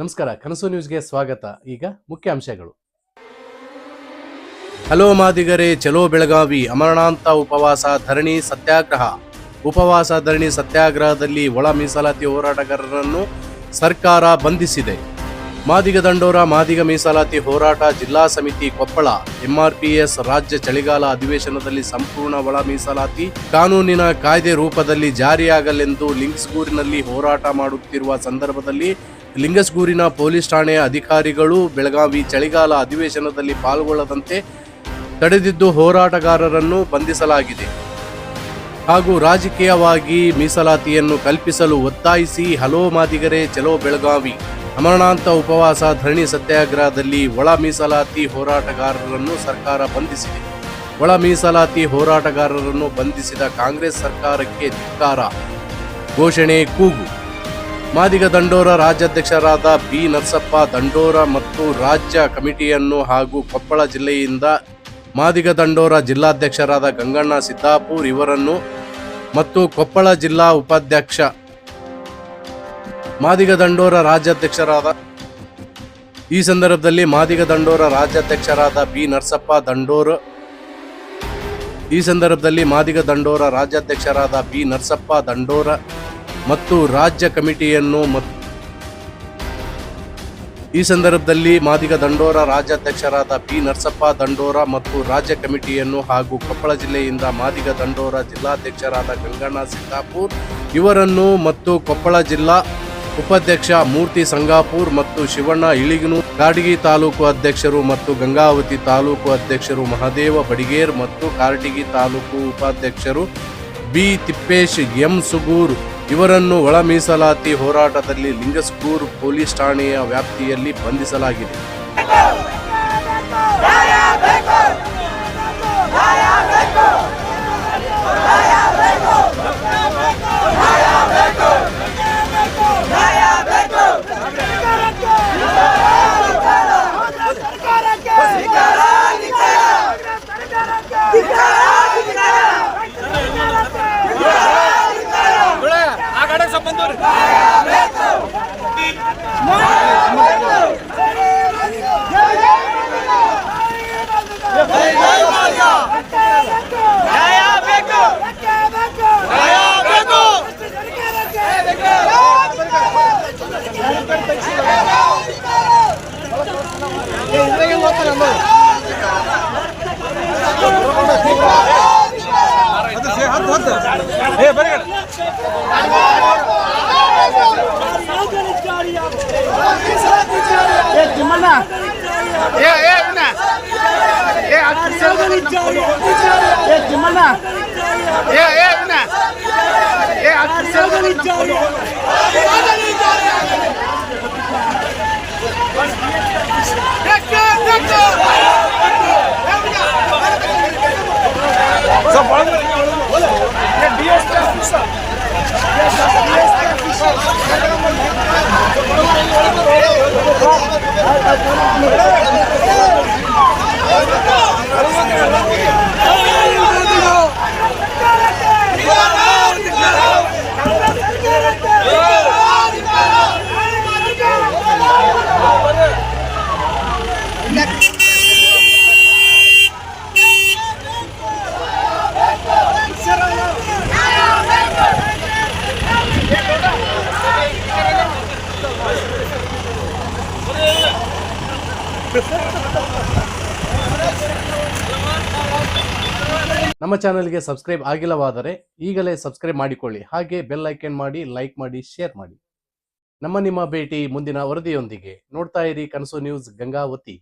ನಮಸ್ಕಾರ, ಕನಸು ನ್ಯೂಸ್ಗೆ ಸ್ವಾಗತ. ಈಗ ಮುಖ್ಯಾಂಶಗಳು. ಹಲೋ ಮಾದಿಗರೇ, ಚಲೋ ಬೆಳಗಾವಿ, ಅಮರಣಾಂತ ಉಪವಾಸ ಧರಣಿ ಸತ್ಯಾಗ್ರಹ. ಉಪವಾಸ ಧರಣಿ ಸತ್ಯಾಗ್ರಹದಲ್ಲಿ ಒಳ ಮೀಸಲಾತಿ ಹೋರಾಟಗಾರರನ್ನು ಸರ್ಕಾರ ಬಂಧಿಸಿದೆ. ಮಾದಿಗ ದಂಡೋರ ಮಾದಿಗ ಮೀಸಲಾತಿ ಹೋರಾಟ ಜಿಲ್ಲಾ ಸಮಿತಿ ಕೊಪ್ಪಳ. ಎಂಆರ್ಪಿಎಸ್ ರಾಜ್ಯ ಚಳಿಗಾಲ ಅಧಿವೇಶನದಲ್ಲಿ ಸಂಪೂರ್ಣ ಒಳ ಮೀಸಲಾತಿ ಕಾನೂನಿನ ಕಾಯ್ದೆ ರೂಪದಲ್ಲಿ ಜಾರಿಯಾಗಲೆಂದು ಲಿಂಗಸ್ಗೂರಿನಲ್ಲಿ ಹೋರಾಟ ಮಾಡುತ್ತಿರುವ ಸಂದರ್ಭದಲ್ಲಿ ಲಿಂಗಸ್ಗೂರಿನ ಪೊಲೀಸ್ ಠಾಣೆಯ ಅಧಿಕಾರಿಗಳು ಬೆಳಗಾವಿ ಚಳಿಗಾಲ ಅಧಿವೇಶನದಲ್ಲಿ ಪಾಲ್ಗೊಳ್ಳದಂತೆ ತಡೆದಿದ್ದು ಹೋರಾಟಗಾರರನ್ನು ಬಂಧಿಸಲಾಗಿದೆ ಹಾಗೂ ರಾಜಕೀಯವಾಗಿ ಮೀಸಲಾತಿಯನ್ನು ಕಲ್ಪಿಸಲು ಒತ್ತಾಯಿಸಿ ಹಲೋ ಮಾದಿಗರೇ ಚಲೋ ಬೆಳಗಾವಿ ಅಮರಣಾಂತ ಉಪವಾಸ ಧರಣಿ ಸತ್ಯಾಗ್ರಹದಲ್ಲಿ ಒಳ ಮೀಸಲಾತಿ ಹೋರಾಟಗಾರರನ್ನು ಸರ್ಕಾರ ಬಂಧಿಸಿದೆ. ಒಳ ಮೀಸಲಾತಿ ಹೋರಾಟಗಾರರನ್ನು ಬಂಧಿಸಿದ ಕಾಂಗ್ರೆಸ್ ಸರ್ಕಾರಕ್ಕೆ ಧಿಕ್ಕಾರ ಘೋಷಣೆ ಕೂಗು. ಮಾದಿಗ ದಂಡೋರ ರಾಜ್ಯಾಧ್ಯಕ್ಷರಾದ ಬಿ ನರಸಪ್ಪ ದಂಡೋರ ಮತ್ತು ರಾಜ್ಯ ಕಮಿಟಿಯನ್ನು ಹಾಗೂ ಕೊಪ್ಪಳ ಜಿಲ್ಲೆಯಿಂದ ಮಾದಿಗ ದಂಡೋರ ಜಿಲ್ಲಾಧ್ಯಕ್ಷರಾದ ಗಂಗಣ್ಣ ಸಿದ್ದಾಪುರ್ ಇವರನ್ನು ಮತ್ತು ಕೊಪ್ಪಳ ಜಿಲ್ಲಾ ಉಪಾಧ್ಯಕ್ಷ ಮಾದಿಗ ದಂಡೋರ ರಾಜ್ಯಾಧ್ಯಕ್ಷರಾದ ಈ ಸಂದರ್ಭದಲ್ಲಿ ಮಾದಿಗ ದಂಡೋರ ರಾಜ್ಯಾಧ್ಯಕ್ಷರಾದ ಬಿ ನರಸಪ್ಪ ದಂಡೋರ ಮತ್ತು ರಾಜ್ಯ ಕಮಿಟಿಯನ್ನು ಈ ಸಂದರ್ಭದಲ್ಲಿ ಮಾದಿಗ ದಂಡೋರ ರಾಜ್ಯಾಧ್ಯಕ್ಷರಾದ ಬಿ ನರಸಪ್ಪ ದಂಡೋರ ಮತ್ತು ರಾಜ್ಯ ಕಮಿಟಿಯನ್ನು ಹಾಗೂ ಕೊಪ್ಪಳ ಜಿಲ್ಲೆಯಿಂದ ಮಾದಿಗ ದಂಡೋರ ಜಿಲ್ಲಾಧ್ಯಕ್ಷರಾದ ಗಂಗಣ್ಣ ಸಿದ್ದಾಪುರ್ ಇವರನ್ನು ಮತ್ತು ಕೊಪ್ಪಳ ಜಿಲ್ಲಾ ಉಪಾಧ್ಯಕ್ಷ ಮೂರ್ತಿ ಸಂಗಾಪುರ್ ಮತ್ತು ಶಿವಣ್ಣ ಇಳಿಗನೂರು ಕಾರಟಗಿ ತಾಲೂಕು ಅಧ್ಯಕ್ಷರು ಮತ್ತು ಗಂಗಾವತಿ ತಾಲೂಕು ಅಧ್ಯಕ್ಷರು ಮಹದೇವ ಬಡಿಗೇರ್ ಮತ್ತು ಕಾರಟಗಿ ತಾಲೂಕು ಉಪಾಧ್ಯಕ್ಷರು ಬಿ ತಿಪ್ಪೇಶ್ ಎಂ ಸುಗೂರ್ ಇವರನ್ನು ಒಳ ಮೀಸಲಾತಿ ಹೋರಾಟದಲ್ಲಿ ಲಿಂಗಸ್ಗೂರು ಪೊಲೀಸ್ ಠಾಣೆಯ ವ್ಯಾಪ್ತಿಯಲ್ಲಿ ಬಂಧಿಸಲಾಗಿದೆ. ನಮ್ಮ ಚಾನೆಲ್ಗೆ ಸಬ್ಸ್ಕ್ರೈಬ್ ಆಗಿಲ್ಲವಾದರೆ ಈಗಲೇ ಸಬ್ಸ್ಕ್ರೈಬ್ ಮಾಡಿಕೊಳ್ಳಿ. ಹಾಗೆ ಬೆಲ್ ಐಕಾನ್ ಮಾಡಿ, ಲೈಕ್ ಮಾಡಿ, ಶೇರ್ ಮಾಡಿ. ನಿಮ್ಮ ಭೇಟಿ ಮುಂದಿನ ವರದಿಯೊಂದಿಗೆ. ನೋಡ್ತಾ ಇರಿ ಕನಸು ನ್ಯೂಸ್ ಗಂಗಾವತಿ.